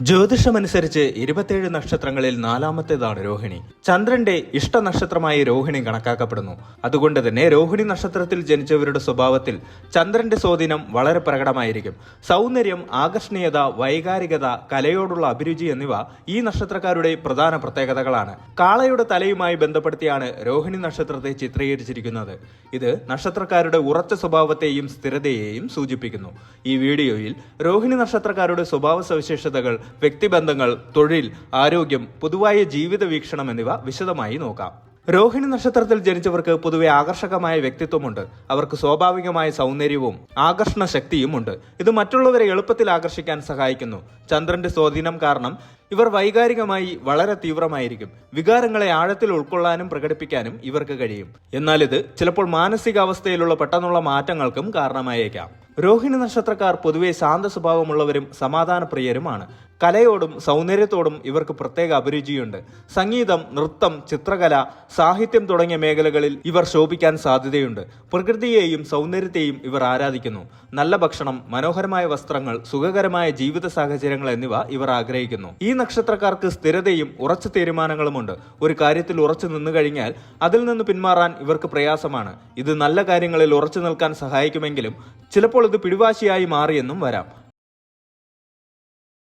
ജ്യോതിഷമനുസരിച്ച് 27 നക്ഷത്രങ്ങളിൽ നാലാമത്തേതാണ് രോഹിണി. ചന്ദ്രന്റെ ഇഷ്ട നക്ഷത്രമായി രോഹിണി കണക്കാക്കപ്പെടുന്നു. അതുകൊണ്ട് തന്നെ രോഹിണി നക്ഷത്രത്തിൽ ജനിച്ചവരുടെ സ്വഭാവത്തിൽ ചന്ദ്രന്റെ സ്വാധീനം വളരെ പ്രകടമായിരിക്കും. സൗന്ദര്യം, ആകർഷണീയത, വൈകാരികത, കലയോടുള്ള അഭിരുചി എന്നിവ ഈ നക്ഷത്രക്കാരുടെ പ്രധാന പ്രത്യേകതകളാണ്. കാളയുടെ തലയുമായി ബന്ധപ്പെടുത്തിയാണ് രോഹിണി നക്ഷത്രത്തെ ചിത്രീകരിച്ചിരിക്കുന്നത്. ഇത് നക്ഷത്രക്കാരുടെ ഉറച്ച സ്വഭാവത്തെയും സ്ഥിരതയെയും സൂചിപ്പിക്കുന്നു. ഈ വീഡിയോയിൽ രോഹിണി നക്ഷത്രക്കാരുടെ സ്വഭാവ സവിശേഷതകൾ, വ്യക്തിബന്ധങ്ങൾ, തൊഴിൽ, ആരോഗ്യം, പൊതുവായ ജീവിത വീക്ഷണം എന്നിവ വിശദമായി നോക്കാം. രോഹിണി നക്ഷത്രത്തിൽ ജനിച്ചവർക്ക് പൊതുവെ ആകർഷകമായ വ്യക്തിത്വമുണ്ട്. അവർക്ക് സ്വാഭാവികമായ സൗന്ദര്യവും ആകർഷണ ശക്തിയുമുണ്ട്. ഇത് മറ്റുള്ളവരെ എളുപ്പത്തിൽ ആകർഷിക്കാൻ സഹായിക്കുന്നു. ചന്ദ്രന്റെ സ്വാധീനം കാരണം ഇവർ വൈകാരികമായി വളരെ തീവ്രമായിരിക്കും. വികാരങ്ങളെ ആഴത്തിൽ ഉൾക്കൊള്ളാനും പ്രകടിപ്പിക്കാനും ഇവർക്ക് കഴിയും. എന്നാൽ ഇത് ചിലപ്പോൾ മാനസികാവസ്ഥയിലുള്ള പെട്ടെന്നുള്ള മാറ്റങ്ങൾക്കും കാരണമായേക്കാം. രോഹിണി നക്ഷത്രക്കാർ പൊതുവെ ശാന്ത സ്വഭാവമുള്ളവരും സമാധാനപ്രിയരുമാണ്. കലയോടും സൗന്ദര്യത്തോടും ഇവർക്ക് പ്രത്യേക അഭിരുചിയുണ്ട്. സംഗീതം, നൃത്തം, ചിത്രകല, സാഹിത്യം തുടങ്ങിയ മേഖലകളിൽ ഇവർ ശോഭിക്കാൻ സാധ്യതയുണ്ട്. പ്രകൃതിയെയും സൗന്ദര്യത്തെയും ഇവർ ആരാധിക്കുന്നു. നല്ല ഭക്ഷണം, മനോഹരമായ വസ്ത്രങ്ങൾ, സുഖകരമായ ജീവിത സാഹചര്യങ്ങൾ എന്നിവ ഇവർ ആഗ്രഹിക്കുന്നു. ഈ നക്ഷത്രക്കാർക്ക് സ്ഥിരതയും ഉറച്ച തീരുമാനങ്ങളുമുണ്ട്. ഒരു കാര്യത്തിൽ ഉറച്ചു നിന്നു കഴിഞ്ഞാൽ അതിൽ നിന്ന് പിന്മാറാൻ ഇവർക്ക് പ്രയാസമാണ്. ഇത് നല്ല കാര്യങ്ങളിൽ ഉറച്ചു നിൽക്കാൻ സഹായിക്കുമെങ്കിലും ചിലപ്പോൾ ഇത് പിടിവാശിയായി മാറിയെന്നും വരാം.